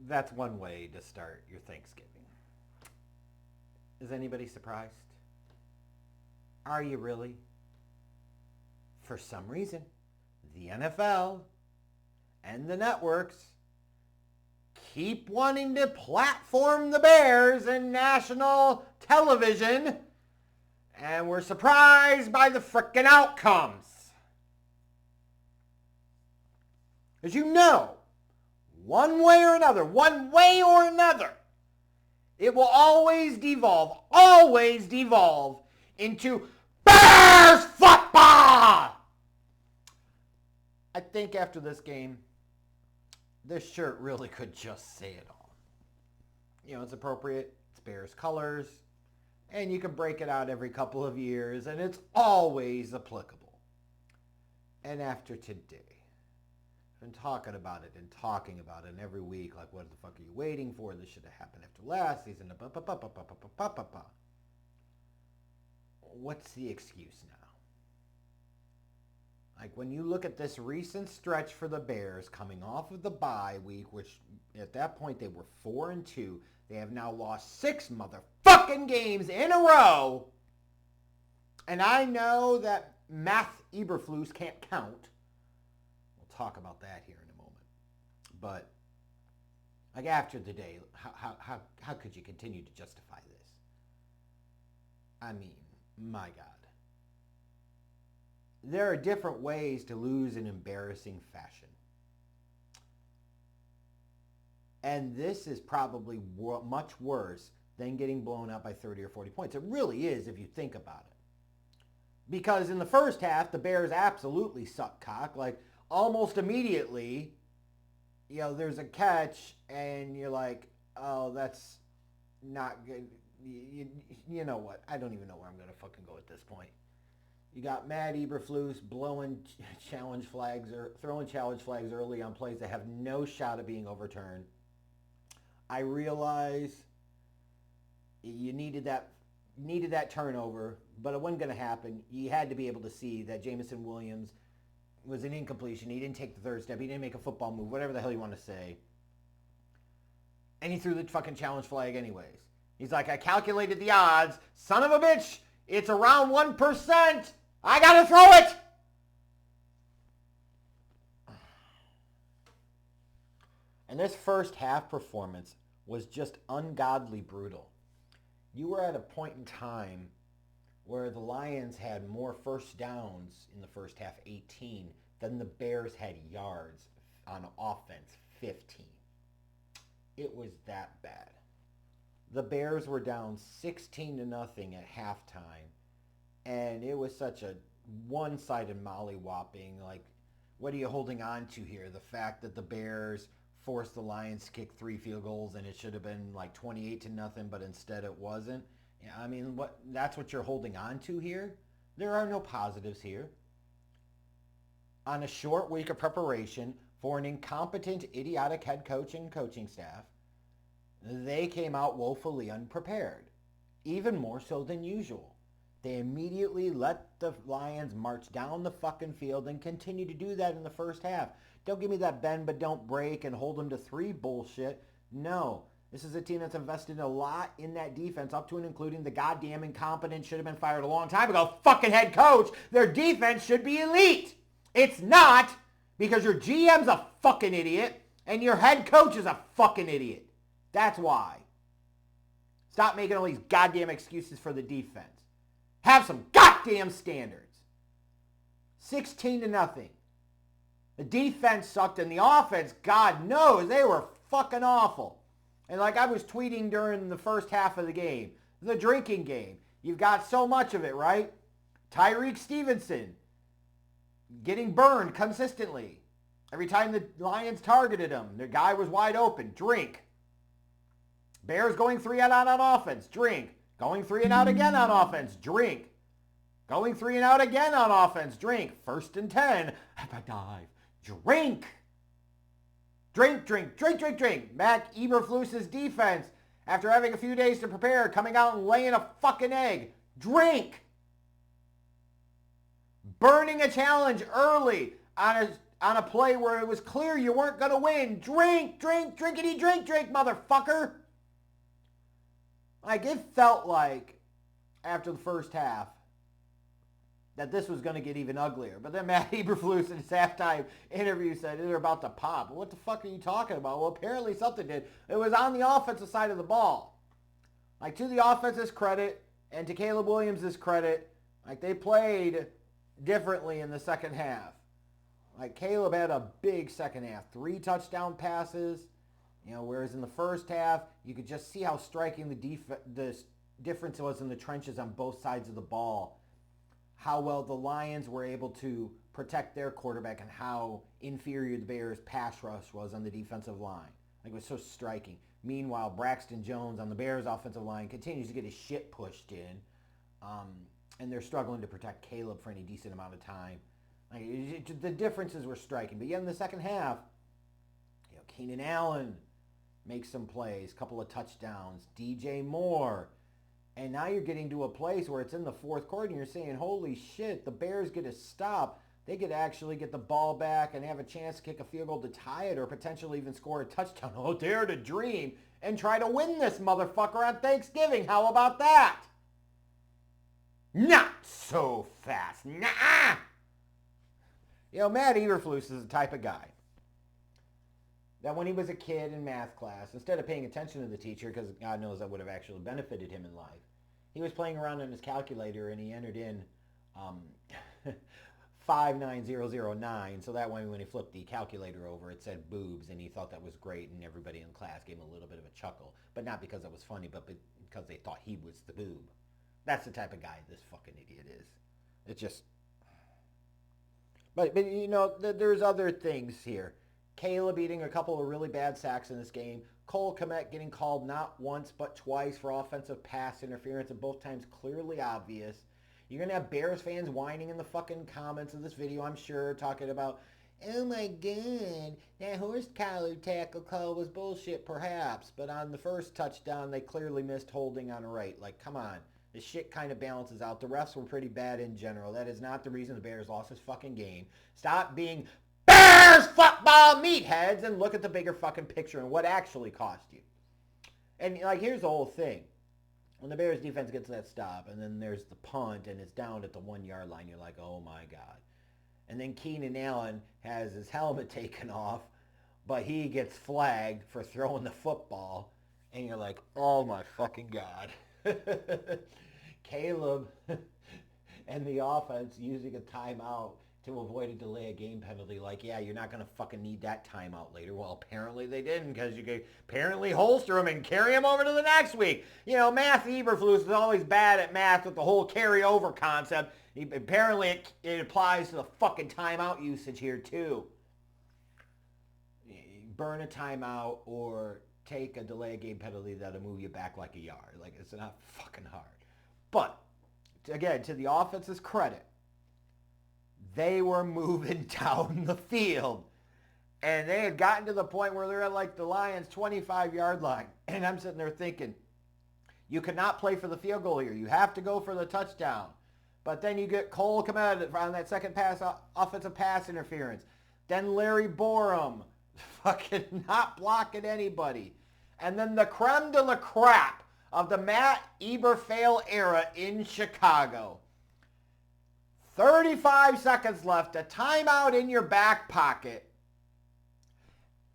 that's one way to start your Thanksgiving. Is anybody surprised? Are you really? For some reason, the NFL and the networks keep wanting to platform the Bears in national television, and we're surprised by the frickin' outcomes. As you know, one way or another, it will always devolve into Bears football! I think after this game, this shirt really could just say it all. You know, it's appropriate. It's Bears colors. And you can break it out every couple of years, and it's always applicable. And after today, I've been talking about it, and every week, like, what the fuck are you waiting for? This should have happened after last season. What's the excuse now? Like, when you look at this recent stretch for the Bears coming off of the bye week, which at that point they were 4-2, they have now lost 6 motherfucking games in a row. And I know that Math Eberflus can't count. We'll talk about that here in a moment. But, like, after the day, how could you continue to justify this? I mean, my God. There are different ways to lose in embarrassing fashion. And this is probably much worse than getting blown up by 30 or 40 points. It really is if you think about it. Because in the first half, the Bears absolutely suck cock. Like, almost immediately, you know, there's a catch and you're like, oh, that's not good. You know what? I don't even know where I'm going to fucking go at this point. You got Matt Eberflus blowing challenge flags or throwing challenge flags early on plays that have no shot of being overturned. I realize you needed that turnover, but it wasn't going to happen. You had to be able to see that Jameson Williams was an incompletion. He didn't take the third step. He didn't make a football move, whatever the hell you want to say. And he threw the fucking challenge flag anyways. He's like, I calculated the odds. Son of a bitch, it's around 1%. I gotta throw it! And this first half performance was just ungodly brutal. You were at a point in time where the Lions had more first downs in the first half, 18, than the Bears had yards on offense, 15. It was that bad. The Bears were down 16-0 at halftime. And it was such a one-sided mollywhopping. Like, what are you holding on to here? The fact that the Bears forced the Lions to kick 3 field goals and it should have been like 28-0, but instead it wasn't. I mean, that's what you're holding on to here? There are no positives here. On a short week of preparation for an incompetent, idiotic head coach and coaching staff, they came out woefully unprepared, even more so than usual. They immediately let the Lions march down the fucking field and continue to do that in the first half. Don't give me that bend but don't break and hold them to 3 bullshit. No. This is a team that's invested a lot in that defense, up to and including the goddamn incompetent, should have been fired a long time ago, fucking head coach. Their defense should be elite. It's not, because your GM's a fucking idiot and your head coach is a fucking idiot. That's why. Stop making all these goddamn excuses for the defense. Have some goddamn standards. 16-0. The defense sucked and the offense, God knows, they were fucking awful. And like I was tweeting during the first half of the game, the drinking game, you've got so much of it, right? Tyreek Stevenson getting burned consistently. Every time the Lions targeted him, the guy was wide open. Drink. Bears going 3 and out on offense. Drink. Going 3 and out again on offense. Drink. Going 3 and out again on offense. Drink. 1st and 10. Have a dive. Drink. Drink, drink, drink, drink, drink. Matt Eberflus's defense, after having a few days to prepare, coming out and laying a fucking egg. Drink. Burning a challenge early on on a play where it was clear you weren't going to win. Drink, drinkity, drink, motherfucker. Like, it felt like, after the first half, that this was going to get even uglier. But then Matt Eberflus in his halftime interview said they're about to pop. What the fuck are you talking about? Well, apparently something did. It was on the offensive side of the ball. Like, to the offense's credit and to Caleb Williams' credit, like, they played differently in the second half. Like, Caleb had a big second half. 3 touchdown passes. Whereas in the first half, you could just see how striking the difference was in the trenches on both sides of the ball. How well the Lions were able to protect their quarterback and how inferior the Bears' pass rush was on the defensive line. Like, it was so striking. Meanwhile, Braxton Jones on the Bears' offensive line continues to get his shit pushed in. And they're struggling to protect Caleb for any decent amount of time. Like, the differences were striking. But yet in the second half, Keenan Allen makes some plays, couple of touchdowns, DJ Moore. And now you're getting to a place where it's in the fourth quarter and you're saying, holy shit, the Bears get a stop. They could actually get the ball back and have a chance to kick a field goal to tie it or potentially even score a touchdown. Oh, dare to dream and try to win this motherfucker on Thanksgiving. How about that? Not so fast. Nah. Matt Eberflus is the type of guy that when he was a kid in math class, instead of paying attention to the teacher, because God knows that would have actually benefited him in life, he was playing around on his calculator and he entered in 59009. So that way when he flipped the calculator over, it said boobs, and he thought that was great, and everybody in class gave him a little bit of a chuckle. But not because it was funny, but because they thought he was the boob. That's the type of guy this fucking idiot is. It's just... But there's other things here. Caleb eating a couple of really bad sacks in this game. Cole Kmet getting called not once but twice for offensive pass interference, and both times clearly obvious. You're going to have Bears fans whining in the fucking comments of this video, I'm sure, talking about, oh my God, that horse collar tackle call was bullshit perhaps. But on the first touchdown, they clearly missed holding on a right. Like, come on. This shit kind of balances out. The refs were pretty bad in general. That is not the reason the Bears lost this fucking game. Stop being Bears football meatheads and look at the bigger fucking picture and what actually cost you. And, here's the whole thing. When the Bears defense gets that stop and then there's the punt and it's down at the 1 yard line, you're like, oh my God. And then Keenan Allen has his helmet taken off, but he gets flagged for throwing the football. And you're like, oh my fucking God. Caleb and the offense using a timeout to avoid a delay of game penalty. Like, yeah, you're not going to fucking need that timeout later. Well, apparently they didn't, because you could apparently holster him and carry him over to the next week. Matt Eberflus is always bad at math with the whole carryover concept. Apparently it applies to the fucking timeout usage here too. Burn a timeout or take a delay game penalty that'll move you back like a yard. Like, it's not fucking hard. But, again, to the offense's credit, they were moving down the field. And they had gotten to the point where they're at, like, the Lions' 25-yard line. And I'm sitting there thinking, you cannot play for the field goal here. You have to go for the touchdown. But then you get Cole Kmet on that second pass, offensive pass interference. Then Larry Borum fucking not blocking anybody. And then the creme de la crap of the Matt Eberflus era in Chicago. 35 seconds left, a timeout in your back pocket,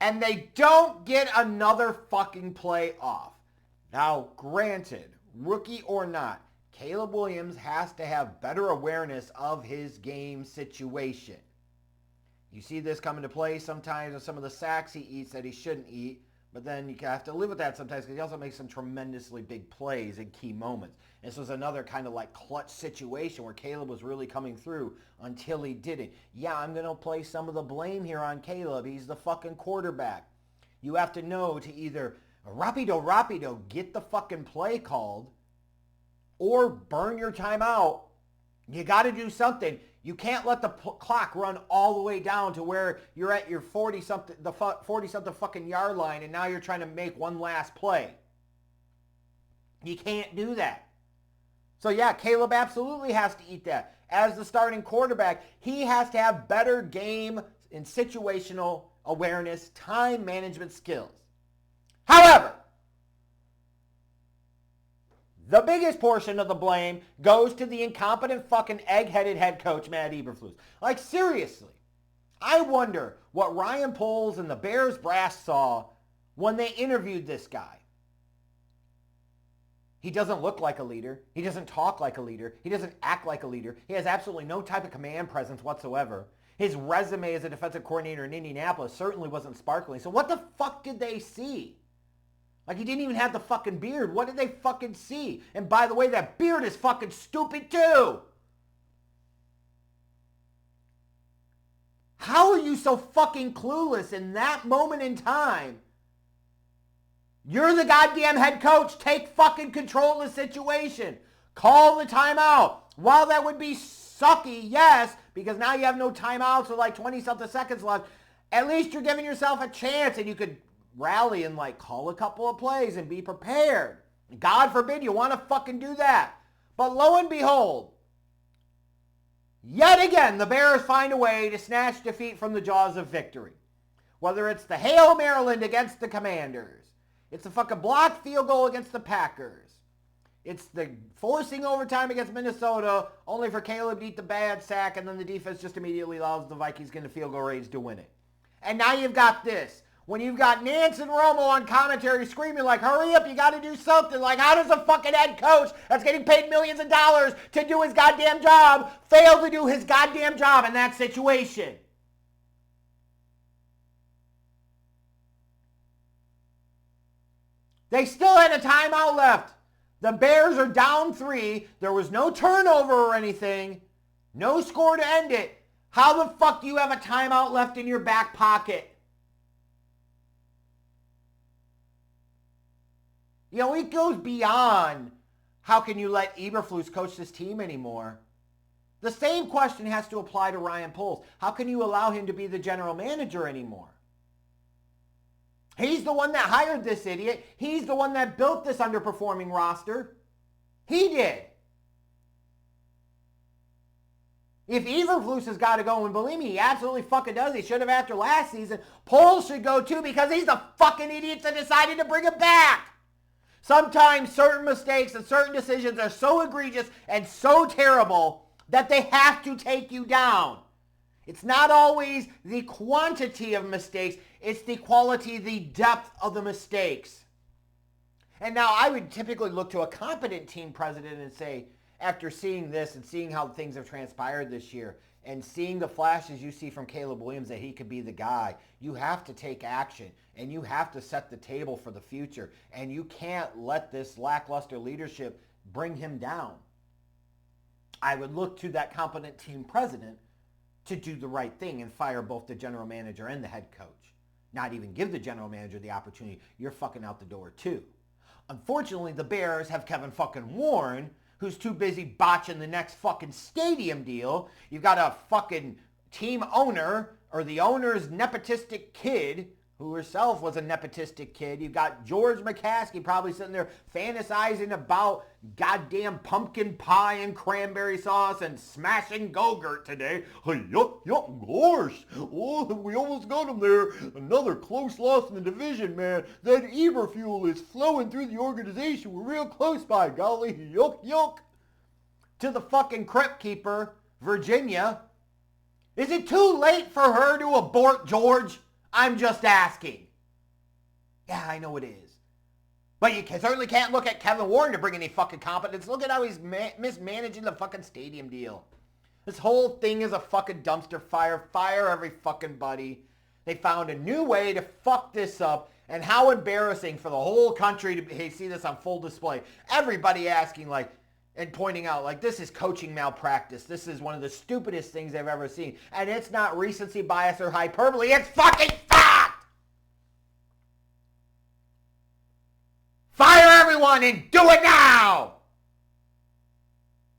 and they don't get another fucking play off. Now, granted, rookie or not, Caleb Williams has to have better awareness of his game situation. You see this come into play sometimes with some of the sacks he eats that he shouldn't eat, but then you have to live with that sometimes because he also makes some tremendously big plays in key moments. This was another kind of like clutch situation where Caleb was really coming through until he didn't. Yeah, I'm going to place some of the blame here on Caleb. He's the fucking quarterback. You have to know to either rapido, get the fucking play called or burn your timeout. You got to do something. You can't let the clock run all the way down to where you're at your 40-something fucking yard line and now you're trying to make one last play. You can't do that. So yeah, Caleb absolutely has to eat that. As the starting quarterback, he has to have better game in situational awareness, time management skills. However, the biggest portion of the blame goes to the incompetent fucking egg-headed head coach, Matt Eberflus. Like, seriously, I wonder what Ryan Poles and the Bears brass saw when they interviewed this guy. He doesn't look like a leader. He doesn't talk like a leader. He doesn't act like a leader. He has absolutely no type of command presence whatsoever. His resume as a defensive coordinator in Indianapolis certainly wasn't sparkling. So what the fuck did they see? Like, he didn't even have the fucking beard. What did they fucking see? And by the way, that beard is fucking stupid too. How are you so fucking clueless in that moment in time? You're the goddamn head coach. Take fucking control of the situation. Call the timeout. While that would be sucky, yes, because now you have no timeouts with like 20-something seconds left, at least you're giving yourself a chance and you could rally and like call a couple of plays and be prepared. God forbid you want to fucking do that. But lo and behold, yet again, the Bears find a way to snatch defeat from the jaws of victory. Whether it's the Hail Maryland against the Commanders, it's the fucking blocked field goal against the Packers, it's the forcing overtime against Minnesota, only for Caleb to eat the bad sack, and then the defense just immediately allows the Vikings get into field goal range to win it. And now you've got this. When you've got Nance and Romo on commentary screaming like, hurry up, you got to do something. Like, how does a fucking head coach that's getting paid millions of dollars to do his goddamn job fail to do his goddamn job in that situation? They still had a timeout left. The Bears are down 3. There was no turnover or anything. No score to end it. How the fuck do you have a timeout left in your back pocket? You know, it goes beyond how can you let Eberflus coach this team anymore. The same question has to apply to Ryan Poles. How can you allow him to be the general manager anymore? He's the one that hired this idiot. He's the one that built this underperforming roster. He did. If Eberflus has got to go, and believe me, he absolutely fucking does. He should have after last season. Poles should go too because he's the fucking idiot that decided to bring him back. Sometimes certain mistakes and certain decisions are so egregious and so terrible that they have to take you down. It's not always the quantity of mistakes, it's the quality, the depth of the mistakes. And now I would typically look to a competent team president and say, after seeing this and seeing how things have transpired this year and seeing the flashes you see from Caleb Williams that he could be the guy, you have to take action and you have to set the table for the future. And you can't let this lackluster leadership bring him down. I would look to that competent team president to do the right thing and fire both the general manager and the head coach. Not even give the general manager the opportunity. You're fucking out the door too. Unfortunately, the Bears have Kevin fucking Warren, who's too busy botching the next fucking stadium deal. You've got a fucking team owner, or the owner's nepotistic kid, who herself was a nepotistic kid. You've got George McCaskey probably sitting there fantasizing about goddamn pumpkin pie and cranberry sauce and smashing Go-Gurt today. Hey, yuck, gosh. Oh, we almost got him there. Another close loss in the division, man. That Eberfuel is flowing through the organization. We're real close by, golly. Yuck. To the fucking crypt keeper, Virginia. Is it too late for her to abort George? I'm just asking. Yeah, I know it is. But you certainly can't look at Kevin Warren to bring any fucking competence. Look at how he's mismanaging the fucking stadium deal. This whole thing is a fucking dumpster fire. Fire every fucking buddy. They found a new way to fuck this up. And how embarrassing for the whole country to see this on full display. Everybody asking like, and pointing out like, this is coaching malpractice. This is one of the stupidest things I've ever seen. And it's not recency bias or hyperbole. It's fucking fact! Fire everyone and do it now!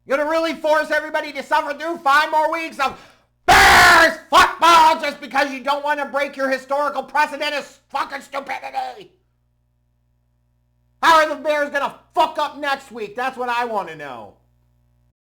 You're going to really force everybody to suffer through 5 more weeks of Bears football just because you don't want to break your historical precedent is fucking stupidity! How are the Bears going to fuck up next week? That's what I want to know.